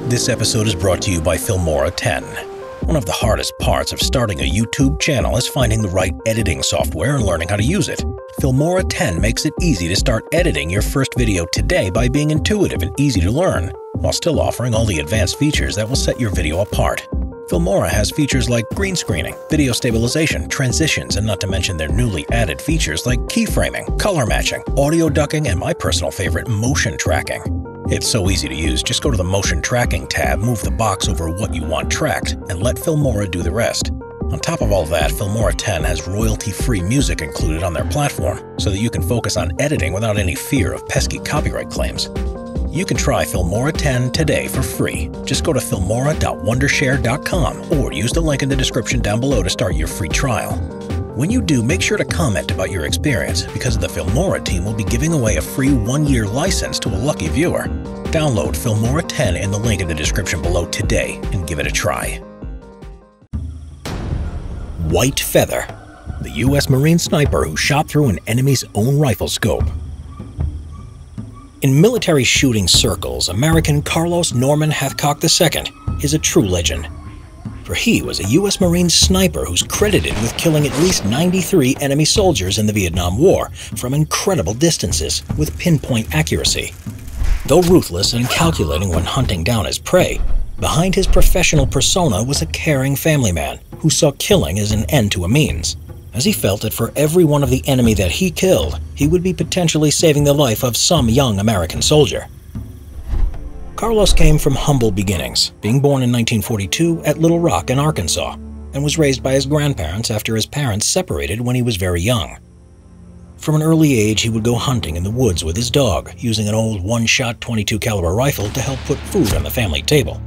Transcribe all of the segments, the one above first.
This episode is brought to you by Filmora 10. One of the hardest parts of starting a YouTube channel is finding the right editing software and learning how to use it. Filmora 10 makes it easy to start editing your first video today by being intuitive and easy to learn, while still offering all the advanced features that will set your video apart. Filmora has features like green screening, video stabilization, transitions, and not to mention their newly added features like keyframing, color matching, audio ducking, and my personal favorite, motion tracking. It's so easy to use, just go to the Motion Tracking tab, move the box over what you want tracked, and let Filmora do the rest. On top of all that, Filmora 10 has royalty-free music included on their platform, so that you can focus on editing without any fear of pesky copyright claims. You can try Filmora 10 today for free. Just go to filmora.wondershare.com or use the link in the description down below to start your free trial. When you do, make sure to comment about your experience, because the Filmora team will be giving away a free 1-year license to a lucky viewer. Download Filmora 10 in the link in the description below today and give it a try. White Feather, the U.S. Marine sniper who shot through an enemy's own rifle scope. In military shooting circles, American Carlos Norman Hathcock II is a true legend. For he was a U.S. Marine sniper who's credited with killing at least 93 enemy soldiers in the Vietnam War from incredible distances with pinpoint accuracy. Though ruthless and calculating when hunting down his prey, behind his professional persona was a caring family man who saw killing as an end to a means, as he felt that for every one of the enemy that he killed, he would be potentially saving the life of some young American soldier. Carlos came from humble beginnings, being born in 1942 at Little Rock in Arkansas, and was raised by his grandparents after his parents separated when he was very young. From an early age, he would go hunting in the woods with his dog, using an old one-shot .22 caliber rifle to help put food on the family table.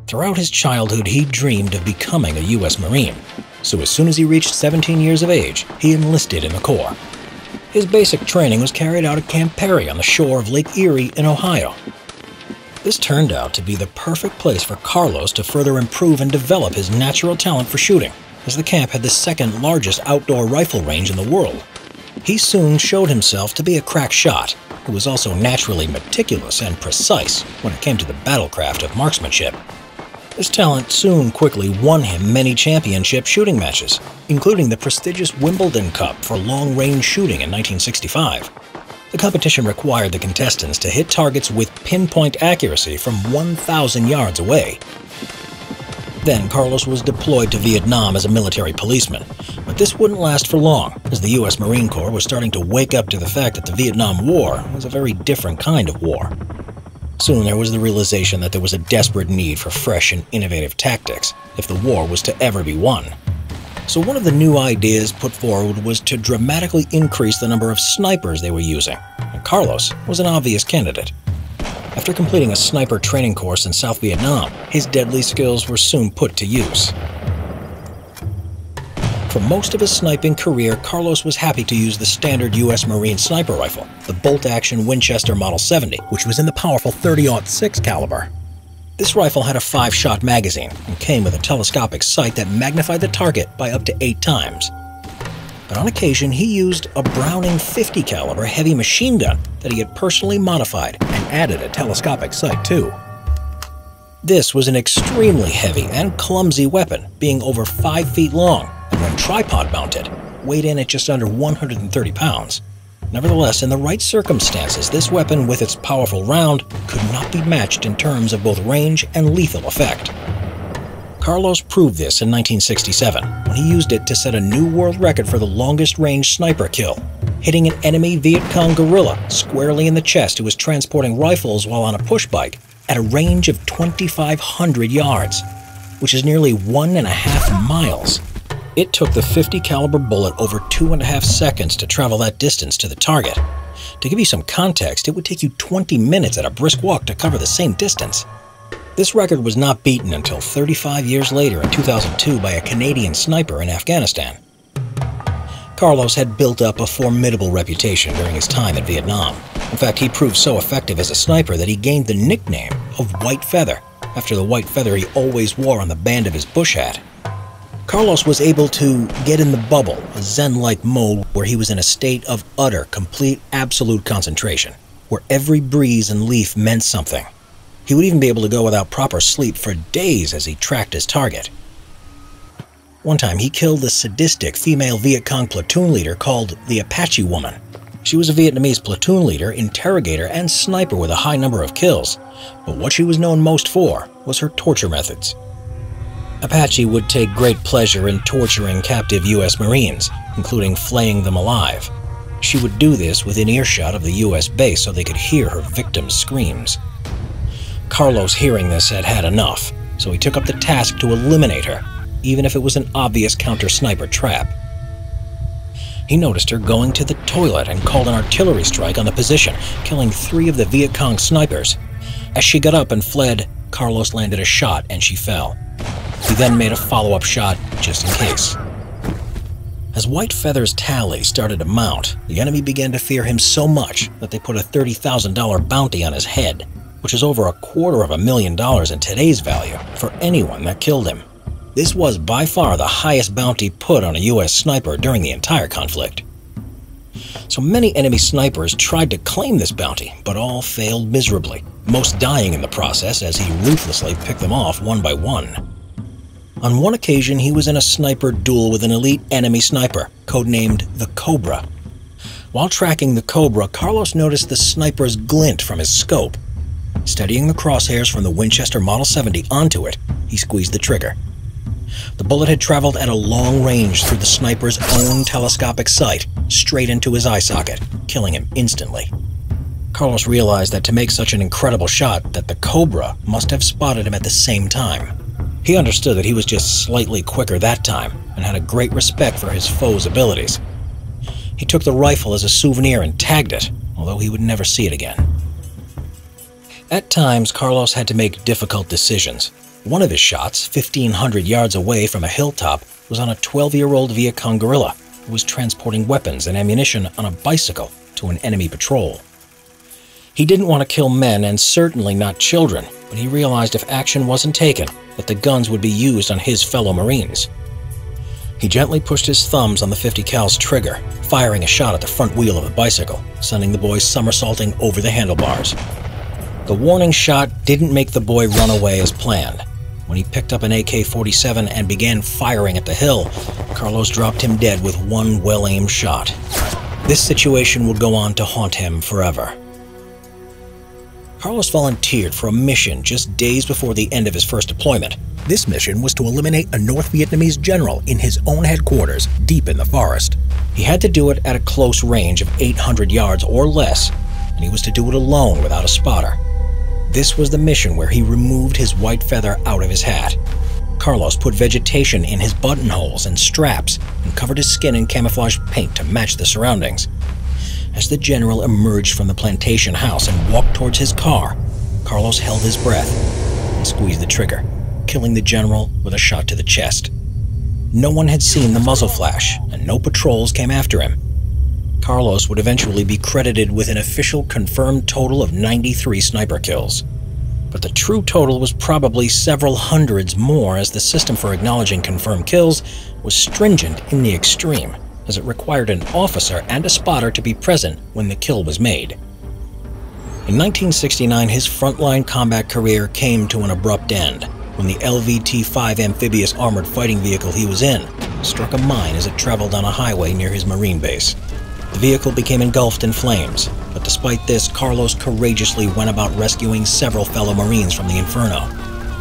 Throughout his childhood, he dreamed of becoming a U.S. Marine, so as soon as he reached 17 years of age, he enlisted in the Corps. His basic training was carried out at Camp Perry on the shore of Lake Erie in Ohio. This turned out to be the perfect place for Carlos to further improve and develop his natural talent for shooting, as the camp had the second largest outdoor rifle range in the world. He soon showed himself to be a crack shot, who was also naturally meticulous and precise when it came to the battlecraft of marksmanship. This talent quickly won him many championship shooting matches, including the prestigious Wimbledon Cup for long-range shooting in 1965. The competition required the contestants to hit targets with pinpoint accuracy from 1,000 yards away. Then Carlos was deployed to Vietnam as a military policeman, but this wouldn't last for long, as the U.S. Marine Corps was starting to wake up to the fact that the Vietnam War was a very different kind of war. Soon there was the realization that there was a desperate need for fresh and innovative tactics if the war was to ever be won. So one of the new ideas put forward was to dramatically increase the number of snipers they were using, and Carlos was an obvious candidate. After completing a sniper training course in South Vietnam, his deadly skills were soon put to use. For most of his sniping career, Carlos was happy to use the standard U.S. Marine sniper rifle, the bolt-action Winchester Model 70, which was in the powerful .30-06 caliber. This rifle had a 5-shot magazine and came with a telescopic sight that magnified the target by up to 8 times. But on occasion, he used a Browning .50 caliber heavy machine gun that he had personally modified and added a telescopic sight too. This was an extremely heavy and clumsy weapon, being over 5 feet long, and when tripod mounted, weighed in at just under 130 pounds. Nevertheless, in the right circumstances, this weapon with its powerful round could not be matched in terms of both range and lethal effect. Carlos proved this in 1967, when he used it to set a new world record for the longest-range sniper kill, hitting an enemy Viet Cong guerrilla squarely in the chest who was transporting rifles while on a push bike at a range of 2,500 yards, which is nearly 1.5 miles. It took the .50 caliber bullet over 2.5 seconds to travel that distance to the target. To give you some context, it would take you 20 minutes at a brisk walk to cover the same distance. This record was not beaten until 35 years later in 2002 by a Canadian sniper in Afghanistan. Carlos had built up a formidable reputation during his time in Vietnam. In fact, he proved so effective as a sniper that he gained the nickname of White Feather, after the white feather he always wore on the band of his bush hat. Carlos was able to get in the bubble, a Zen-like mode where he was in a state of utter, complete, absolute concentration, where every breeze and leaf meant something. He would even be able to go without proper sleep for days as he tracked his target. One time, he killed a sadistic female Viet Cong platoon leader called the Apache Woman. She was a Vietnamese platoon leader, interrogator, and sniper with a high number of kills, but what she was known most for was her torture methods. Apache would take great pleasure in torturing captive U.S. Marines, including flaying them alive. She would do this within earshot of the U.S. base so they could hear her victims' screams. Carlos, hearing this, had had enough, so he took up the task to eliminate her, even if it was an obvious counter-sniper trap. He noticed her going to the toilet and called an artillery strike on the position, killing 3 of the Viet Cong snipers. As she got up and fled, Carlos landed a shot and she fell. He then made a follow-up shot just in case. As White Feather's tally started to mount, the enemy began to fear him so much that they put a $30,000 bounty on his head, which is over $250,000 in today's value for anyone that killed him. This was by far the highest bounty put on a U.S. sniper during the entire conflict. So many enemy snipers tried to claim this bounty, but all failed miserably, most dying in the process as he ruthlessly picked them off one by one. On one occasion, he was in a sniper duel with an elite enemy sniper, codenamed the Cobra. While tracking the Cobra, Carlos noticed the sniper's glint from his scope. Steadying the crosshairs from the Winchester Model 70 onto it, he squeezed the trigger. The bullet had traveled at a long range through the sniper's own telescopic sight, straight into his eye socket, killing him instantly. Carlos realized that to make such an incredible shot, that the Cobra must have spotted him at the same time. He understood that he was just slightly quicker that time, and had a great respect for his foe's abilities. He took the rifle as a souvenir and tagged it, although he would never see it again. At times, Carlos had to make difficult decisions. One of his shots, 1,500 yards away from a hilltop, was on a 12-year-old Viet Cong guerrilla who was transporting weapons and ammunition on a bicycle to an enemy patrol. He didn't want to kill men and certainly not children, but he realized if action wasn't taken, that the guns would be used on his fellow Marines. He gently pushed his thumbs on the .50 cal's trigger, firing a shot at the front wheel of the bicycle, sending the boy somersaulting over the handlebars. The warning shot didn't make the boy run away as planned. When he picked up an AK-47 and began firing at the hill, Carlos dropped him dead with one well-aimed shot. This situation would go on to haunt him forever. Carlos volunteered for a mission just days before the end of his first deployment. This mission was to eliminate a North Vietnamese general in his own headquarters, deep in the forest. He had to do it at a close range of 800 yards or less, and he was to do it alone without a spotter. This was the mission where he removed his white feather out of his hat. Carlos put vegetation in his buttonholes and straps and covered his skin in camouflage paint to match the surroundings. As the general emerged from the plantation house and walked towards his car, Carlos held his breath and squeezed the trigger, killing the general with a shot to the chest. No one had seen the muzzle flash, and no patrols came after him. Carlos would eventually be credited with an official confirmed total of 93 sniper kills. But the true total was probably several hundreds more, as the system for acknowledging confirmed kills was stringent in the extreme, as it required an officer and a spotter to be present when the kill was made. In 1969, his frontline combat career came to an abrupt end when the LVT-5 amphibious armored fighting vehicle he was in struck a mine as it traveled on a highway near his Marine base. The vehicle became engulfed in flames, but despite this, Carlos courageously went about rescuing several fellow Marines from the inferno.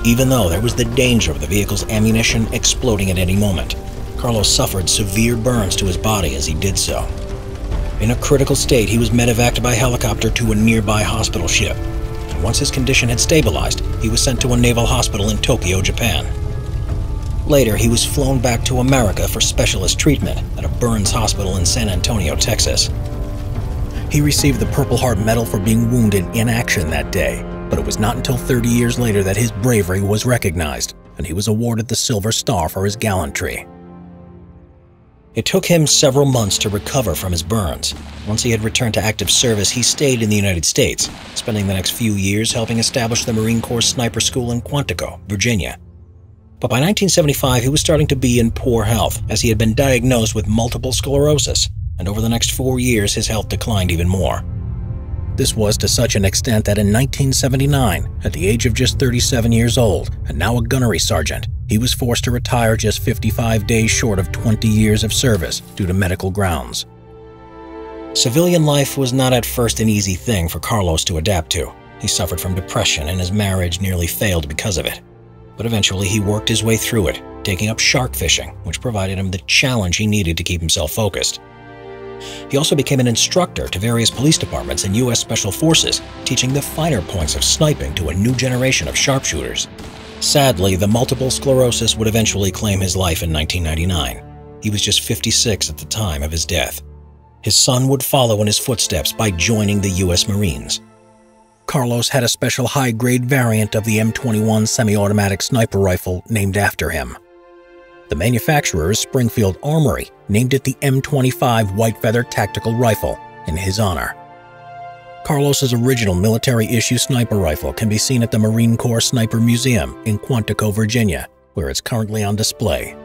Even though there was the danger of the vehicle's ammunition exploding at any moment, Carlos suffered severe burns to his body as he did so. In a critical state, he was medevaced by helicopter to a nearby hospital ship, and once his condition had stabilized, he was sent to a naval hospital in Tokyo, Japan. Later, he was flown back to America for specialist treatment at a burns hospital in San Antonio, Texas. He received the Purple Heart Medal for being wounded in action that day, but it was not until 30 years later that his bravery was recognized, and he was awarded the Silver Star for his gallantry. It took him several months to recover from his burns. Once he had returned to active service, he stayed in the United States, spending the next few years helping establish the Marine Corps Sniper School in Quantico, Virginia. But by 1975, he was starting to be in poor health, as he had been diagnosed with multiple sclerosis, and over the next 4 years, his health declined even more. This was to such an extent that in 1979, at the age of just 37 years old, and now a gunnery sergeant, he was forced to retire just 55 days short of 20 years of service due to medical grounds. Civilian life was not at first an easy thing for Carlos to adapt to. He suffered from depression and his marriage nearly failed because of it. But eventually he worked his way through it, taking up shark fishing, which provided him the challenge he needed to keep himself focused. He also became an instructor to various police departments and U.S. Special Forces, teaching the finer points of sniping to a new generation of sharpshooters. Sadly, the multiple sclerosis would eventually claim his life in 1999. He was just 56 at the time of his death. His son would follow in his footsteps by joining the U.S. Marines. Carlos had a special high-grade variant of the M21 semi-automatic sniper rifle named after him. The manufacturer's Springfield Armory named it the M25 White Feather Tactical Rifle in his honor. Carlos's original military-issue sniper rifle can be seen at the Marine Corps Sniper Museum in Quantico, Virginia, where it's currently on display.